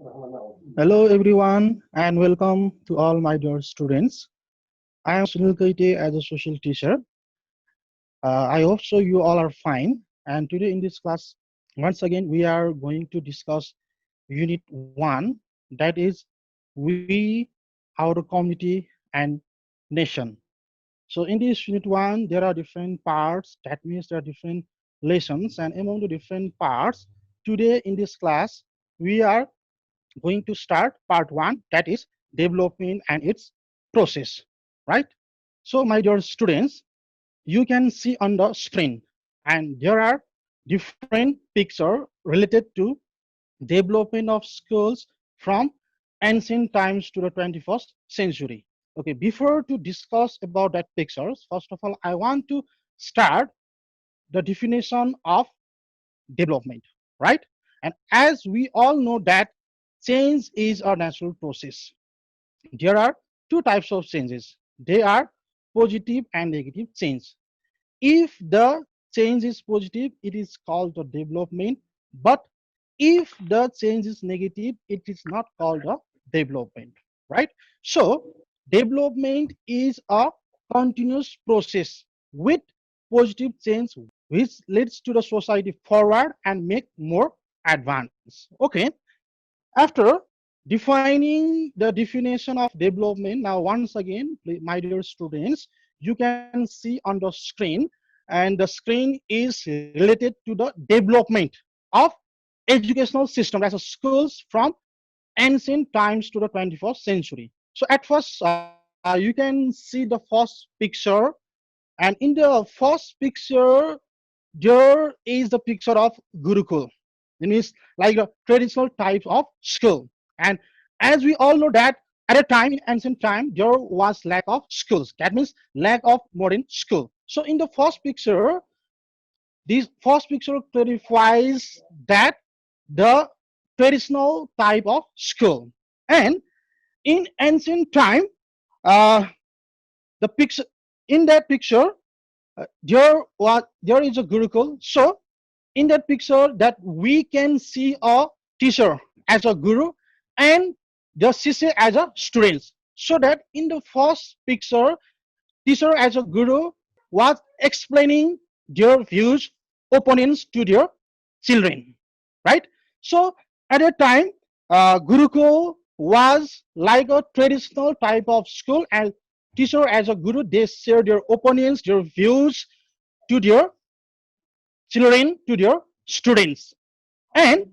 Hello everyone and welcome to all my dear students. I am Sunil Kaiti as a social teacher. I hope so you all are fine. And today in this class, once again, we are going to discuss Unit 1, that is we, our community and nation. So in this Unit 1, there are different parts. That means there are different lessons, and among the different parts, today in this class, we are going to start part one, that is development and its process, right? So my dear students, you can see on the screen, and there are different pictures related to development of schools from ancient times to the 21st century. Okay, before to discuss about that pictures, first of all, I want to start the definition of development, right? And as we all know that change is a natural process. There are two types of changes. They are positive and negative change. If the change is positive, it is called the development. But if the change is negative, it is not called a development, right? So development is a continuous process with positive change which leads to the society forward and make more advanced. Okay, after defining the definition of development, now once again, my dear students, you can see on the screen, and the screen is related to the development of educational system as a schools from ancient times to the 21st century. So at first, you can see the first picture, and in the first picture, there is the picture of Gurukul. It means like a traditional type of school. And as we all know that at a time in ancient time, there was lack of schools. That means lack of modern school. So in the first picture, this first picture clarifies that the traditional type of school. And in ancient time, uh, the picture in that picture, there is a gurukul. So in that picture, that we can see a teacher as a guru and the sisya as a students. So that in the first picture, teacher as a guru was explaining their views, opponents to their children, right? So at that time, Gurukul was like a traditional type of school, and teacher as a guru, they share their opinions, their views to their children, to their students. And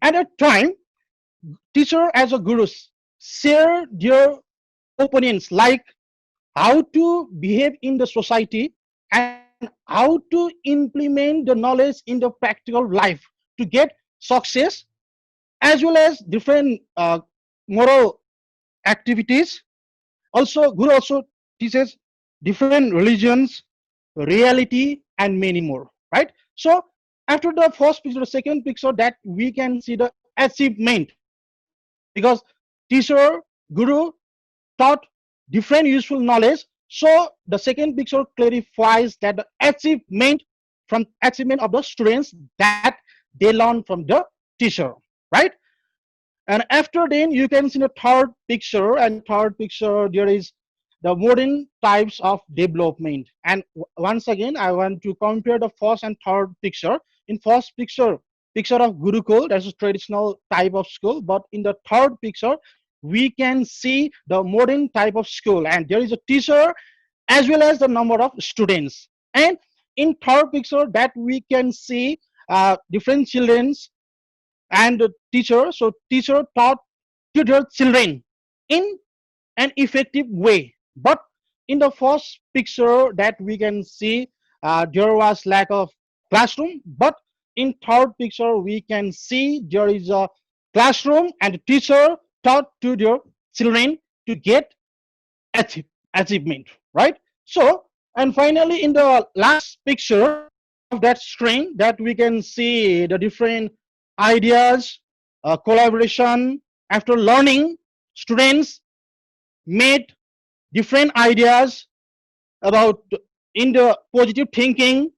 at that time, teacher as a gurus share their opinions like how to behave in the society and how to implement the knowledge in the practical life to get success, as well as different moral activities. Also, Guru also teaches different religions, reality, and many more, right? So after the first picture, the second picture, that we can see the achievement, because teacher, Guru taught different useful knowledge. So the second picture clarifies that the achievement of the students that they learn from the teacher, right? And after then you can see the third picture, and third picture there is the modern types of development. And once again, I want to compare the first and third picture. In first picture, picture of Gurukul, that's a traditional type of school, but in the third picture, we can see the modern type of school, and there is a teacher as well as the number of students. And in third picture, that we can see different children's and the teacher. So teacher taught to their children in an effective way. But in the first picture that we can see, there was lack of classroom. But in third picture, we can see there is a classroom and the teacher taught to their children to get achievement, right? So, and finally, in the last picture of that screen, that we can see the different ideas, collaboration. After learning, students made different ideas about in the positive thinking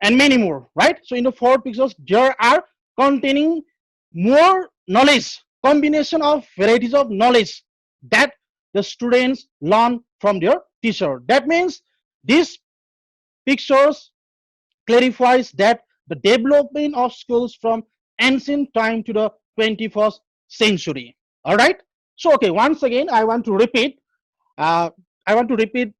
and many more, right? So in the four pictures, there are containing more knowledge combination of varieties of knowledge that the students learn from their teacher. That means these pictures clarifies that the development of schools from ancient time to the 21st century. All right. So okay, once again, I want to repeat. Uh, I want to repeat.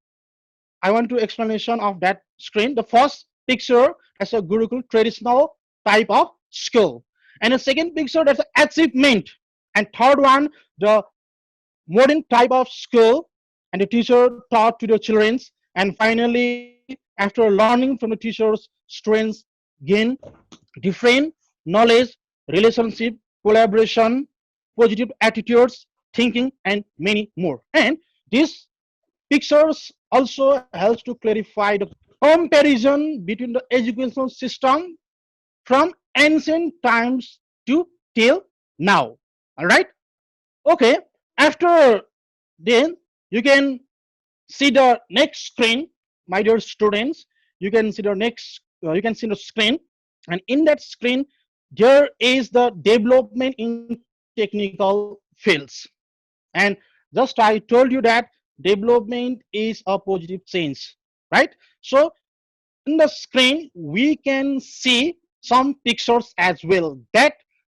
I want to explanation of that screen. The first picture as a Gurukul traditional type of school, and the second picture that's an achievement, and third one the modern type of school, and the teacher taught to the children, and finally after learning from the teachers, students gain different knowledge, relationship, collaboration, positive attitudes, thinking, and many more. And these pictures also helps to clarify the comparison between the educational system from ancient times to till now. All right. Okay. After then, you can see the next screen, my dear students. You can see the next. You can see the screen, and in that screen, there is the development in technical fields. And just I told you that development is a positive change, right? So in the screen, we can see some pictures as well that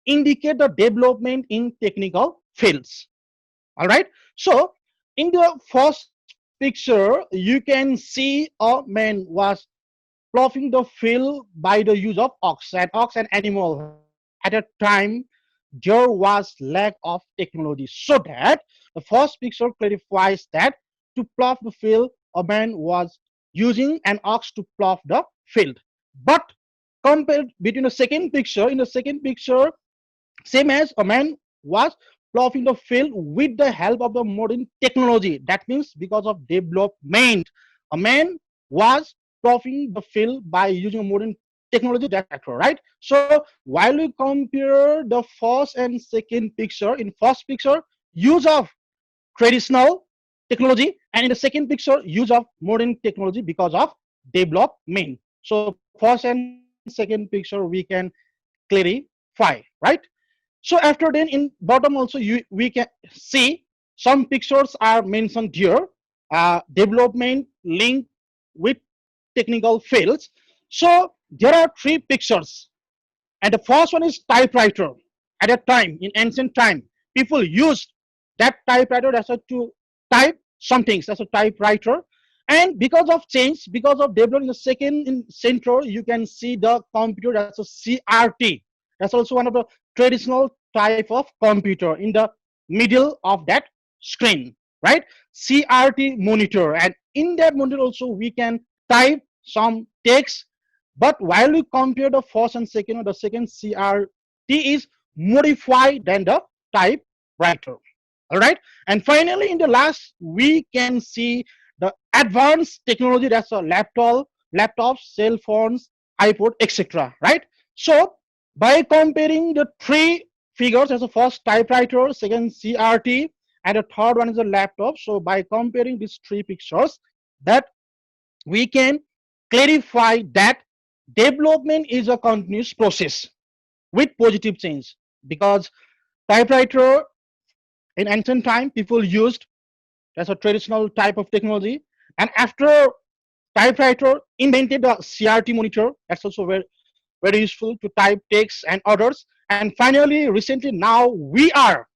indicate the development in technical fields. All right. So in the first picture, you can see a man was ploughing the field by the use of ox and animal. At a time, there was lack of technology, so that the first picture clarifies that to plough the field, a man was using an ox to plough the field. But compared between the second picture, in the second picture, same as a man was ploughing the field with the help of the modern technology. That means because of development, a man was ploughing the field by using modern technology, that tractor, right? So while we compare the first and second picture, in first picture, use of traditional technology, and in the second picture, use of modern technology because of development. So first and second picture we can clarify, right? So after then in bottom also we can see some pictures are mentioned here, development link with technical fields. So there are three pictures, and the first one is typewriter. At that time, in ancient time, people used that typewriter as a to type some things as a typewriter. And because of change, because of development in the second in center, you can see the computer as a CRT. That's also one of the traditional type of computer in the middle of that screen, right? CRT monitor, and in that monitor also we can type some text. But while we compare the first and second, the second CRT is modified than the typewriter. All right. And finally, in the last, we can see the advanced technology, that's a laptops, cell phones, iPod, etc. Right. So by comparing the three figures, as a first typewriter, second CRT, and the third one is a laptop. So by comparing these three pictures, that we can clarify that development is a continuous process with positive change, because typewriter in ancient time people used as a traditional type of technology, and after typewriter invented the CRT monitor, that's also very useful to type text and others. And finally recently now we are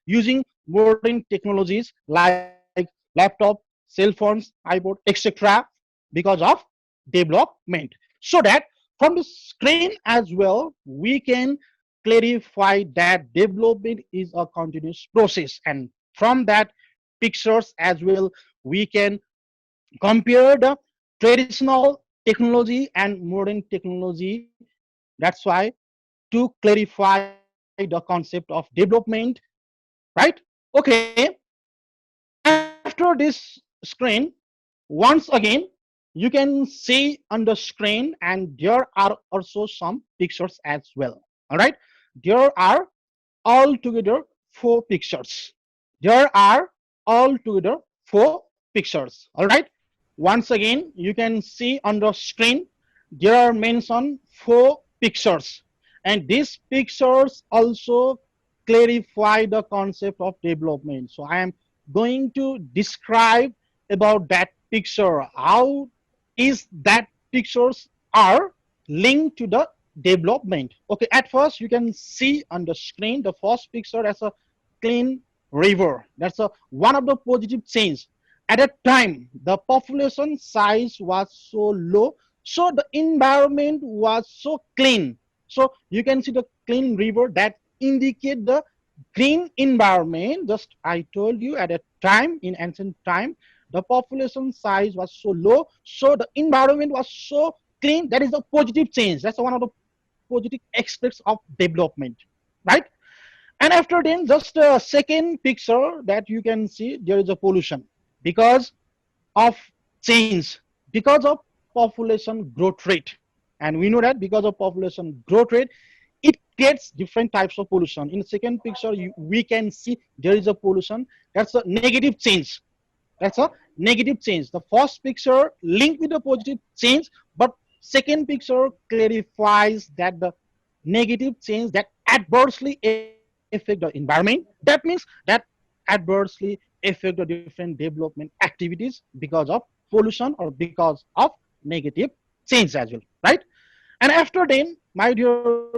using modern technologies like laptop, cell phones, iPod, etc. because of development. So that from the screen as well, we can clarify that development is a continuous process. And from that pictures as well, we can compare the traditional technology and modern technology. That's why to clarify the concept of development, right? Okay. And after this screen, once again, you can see on the screen, and there are also some pictures as well. All right. There are altogether four pictures. There are altogether four pictures. All right. Once again, you can see on the screen, there are mentioned four pictures. And these pictures also clarify the concept of development. So I am going to describe about that picture. How is that pictures are linked to the development? Okay, at first you can see on the screen the first picture as a clean river. That's a one of the positive change. At a time, the population size was so low, so the environment was so clean. So you can see the clean river that indicate the green environment. Just I told you at a time in ancient time, the population size was so low, so the environment was so clean. That is a positive change. That's one of the positive aspects of development, right? And after then, just a second picture that you can see, there is a pollution because of change, because of population growth rate. And we know that because of population growth rate, it creates different types of pollution. In the second picture, we can see there is a pollution. That's a negative change. That's a negative change. The first picture linked with the positive change, but second picture clarifies that the negative change that adversely affect the environment. That means that adversely affect the different development activities because of pollution or because of negative change as well, right? And after then, my dear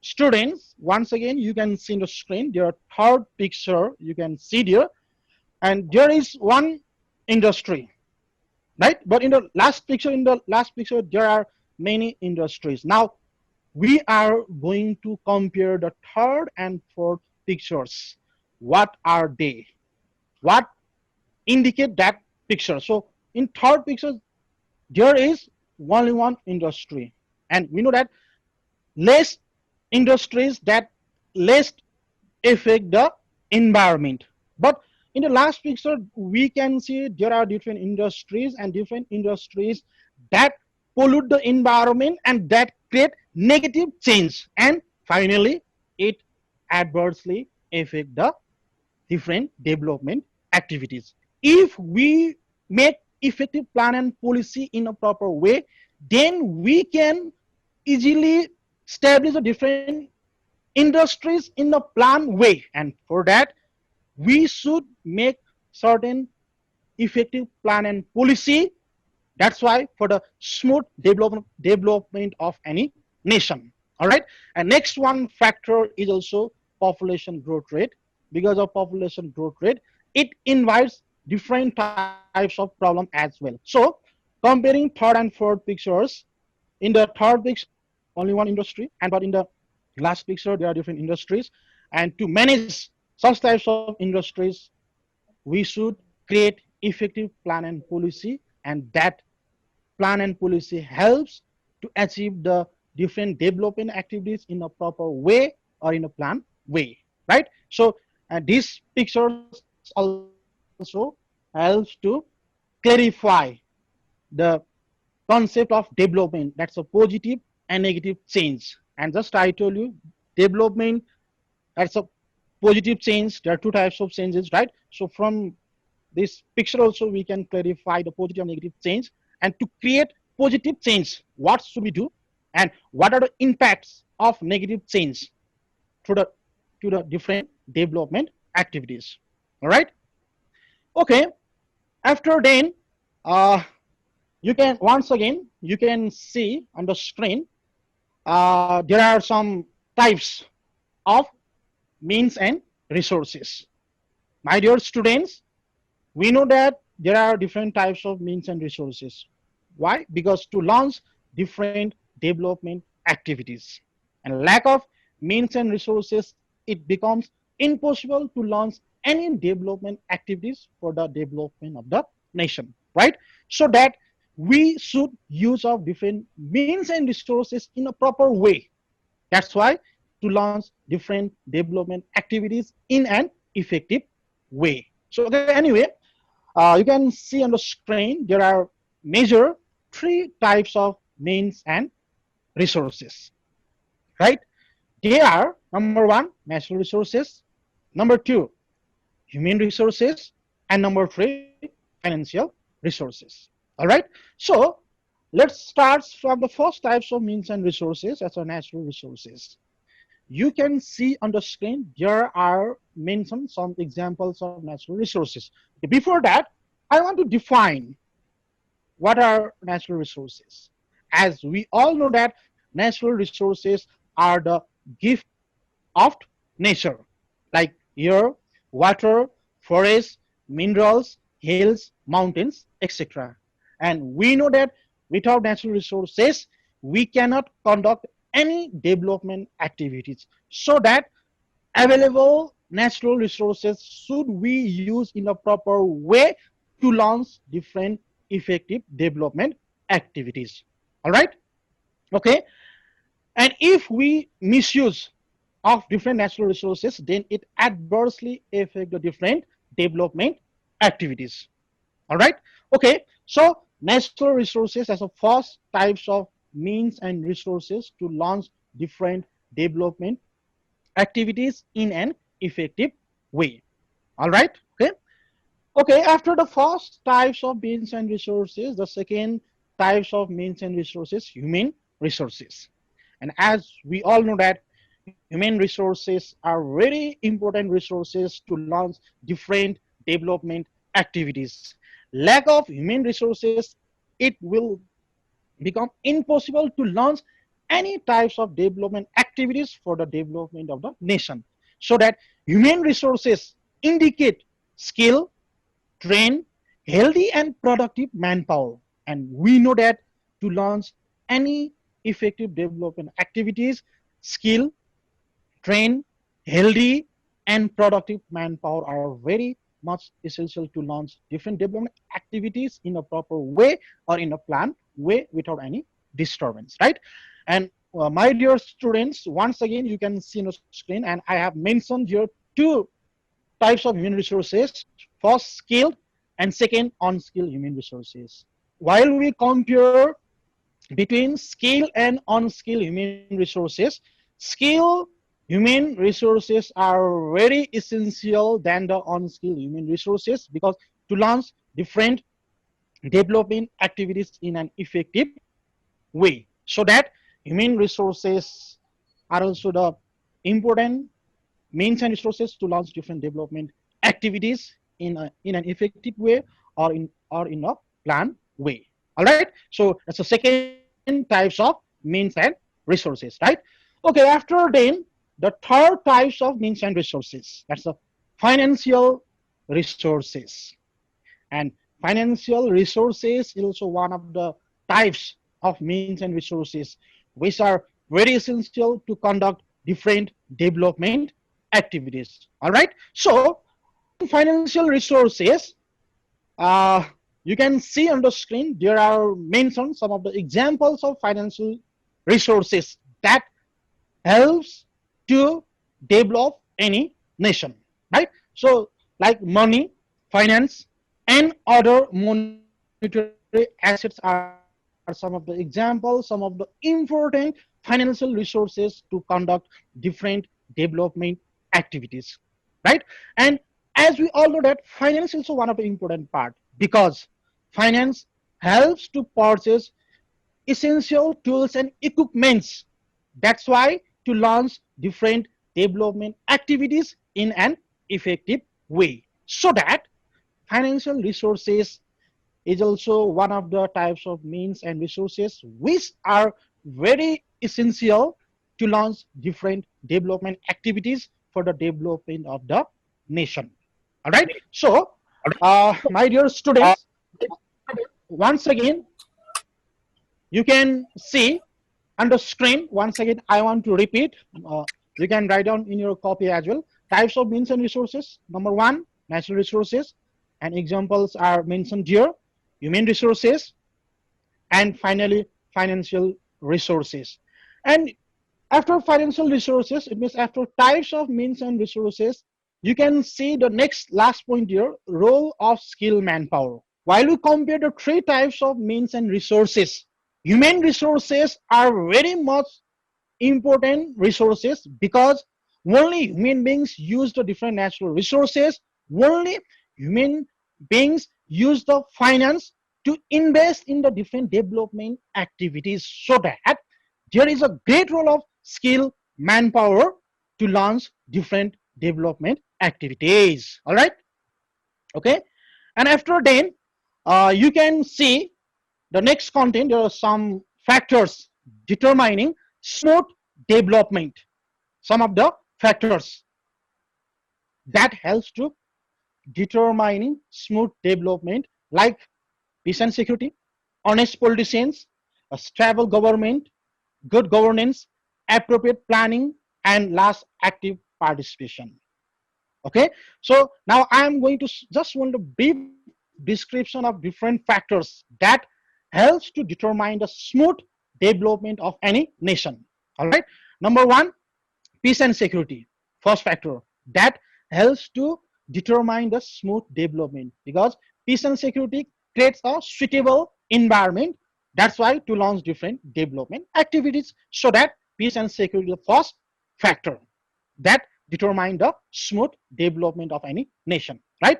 students, once again, you can see in the screen, there are third picture, you can see there, and there is one industry, right? But in the last picture, there are many industries. Now, we are going to compare the third and fourth pictures. What are they? What indicate that picture? So in third picture, there is only one industry. And we know that less industries that less affect the environment. But in the last picture, we can see there are different industries and different industries that pollute the environment and that create negative change. And finally, it adversely affect the different development activities. If we make effective plan and policy in a proper way, then we can easily establish a different industries in a planned way. And for that, we should make certain effective plan and policy. That's why for the smooth development of any nation. All right. And next one factor is also population growth rate. Because of population growth rate, it invites different types of problem as well. So comparing third and fourth pictures, in the third picture there is only one industry, and but in the last picture there are different industries. And to manage such types of industries, we should create effective plan and policy, and that plan and policy helps to achieve the different development activities in a proper way or in a planned way, right? So these pictures also helps to clarify the concept of development. That's a positive and negative change. And just I told you, development, that's a positive change. There are two types of changes, right? So from this picture also we can clarify the positive and negative change. And to create positive change, what should we do, and what are the impacts of negative change to the different development activities? All right. Okay. After then, you can once again you can see on the screen, there are some types of means and resources. My dear students, we know that there are different types of means and resources. Why? Because to launch different development activities, and lack of means and resources, it becomes impossible to launch any development activities for the development of the nation, right? So that we should use of different means and resources in a proper way. That's why to launch different development activities in an effective way. So okay, anyway, you can see on the screen there are major three types of means and resources, right? They are number one, natural resources, number two, human resources, and number three, financial resources. All right. So let's start from the first types of means and resources as our natural resources. you can see on the screen there are mentioned some examples of natural resources. Before that, I want to define what are natural resources. As we all know that natural resources are the gift of nature, like air, water, forests, minerals, hills, mountains, etc. And we know that without natural resources, we cannot conduct any development activities. So that available natural resources should we use in a proper way to launch different effective development activities. All right? Okay. And if we misuse of different natural resources, then it adversely affect the different development activities. All right. Okay. So natural resources as a first types of means and resources to launch different development activities in an effective way. All right. Okay. Okay. After the first types of means and resources, the second types of means and resources, human resources. And as we all know that human resources are very important resources to launch different development activities. Lack of human resources, it will become impossible to launch any types of development activities for the development of the nation. So that human resources indicate skill, train, healthy and productive manpower. And we know that to launch any effective development activities, skill, train, healthy, and productive manpower are very much essential to launch different development activities in a proper way or in a planned way without any disturbance, right? And my dear students, once again, you can see on the screen, and I have mentioned here two types of human resources: first, skilled, and second, unskilled human resources. While we compare between skill and unskilled human resources, skill human resources are very essential than the unskilled human resources, because to launch different development activities in an effective way. So that human resources are also the important means and resources to launch different development activities in an effective way or in a planned way. All right. So that's the second types of means and resources, right? Okay. After then, the third types of means and resources. That's the financial resources. And financial resources is also one of the types of means and resources which are very essential to conduct different development activities. All right. So financial resources, uh, you can see on the screen there are mentioned some of the examples of financial resources that helps to develop any nation, right? So like money, finance, and other monetary assets are some of the examples, some of the important financial resources to conduct different development activities, right? And as we all know that finance is also one of the important part, because finance helps to purchase essential tools and equipments. That's why to launch different development activities in an effective way. So that financial resources is also one of the types of means and resources which are very essential to launch different development activities for the development of the nation. All right. So, my dear students, once again, you can see on the screen. Once again, I want to repeat. You can write down in your copy as well. Types of means and resources. Number one, natural resources, and examples are mentioned here. Human resources, and finally, financial resources. And after financial resources, it means after types of means and resources, you can see the next last point here: role of skill manpower. While we compare the three types of means and resources, human resources are very much important resources, because only human beings use the different natural resources, only human beings use the finance to invest in the different development activities. So that there is a great role of skill manpower to launch different development activities. All right. Okay. And after then, you can see the next content. There are some factors determining smooth development. Some of the factors that helps to determining smooth development, like peace and security, honest politicians, a stable government, good governance, appropriate planning, and last, active participation. Okay, so now I am going to just want a brief description of different factors that helps to determine the smooth development of any nation. All right, number one, peace and security. First factor that helps to determine the smooth development, because peace and security creates a suitable environment. That's why to launch different development activities, so that peace and security is the first factor that determine the smooth development of any nation, right?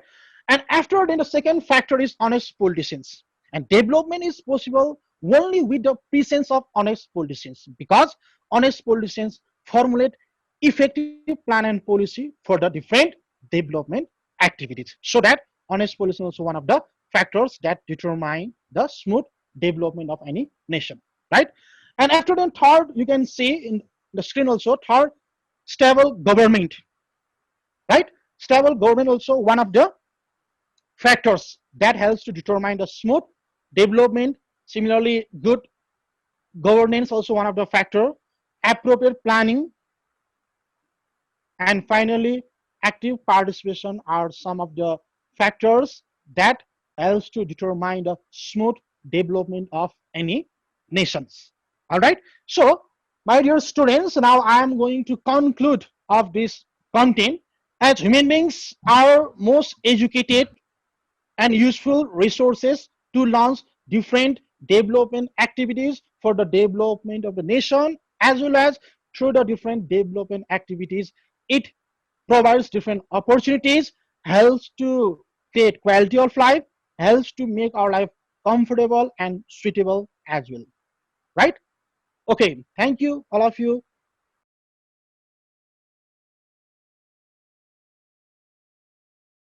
And after then, the second factor is honest politicians. And development is possible only with the presence of honest politicians, because honest politicians formulate effective plan and policy for the different development activities. So that honest policy is also one of the factors that determine the smooth development of any nation, right? And after then, third, you can see in the screen also, third, stable government, right? Stable government also one of the factors that helps to determine the smooth development. Similarly, good governance also one of the factor, appropriate planning, and finally active participation are some of the factors that helps to determine the smooth development of any nations. All right, so my dear students, now I am going to conclude of this content. As human beings are most educated and useful resources to launch different development activities for the development of the nation, as well as through the different development activities, it provides different opportunities, helps to create quality of life, helps to make our life comfortable and suitable as well, right? Okay, thank you all of you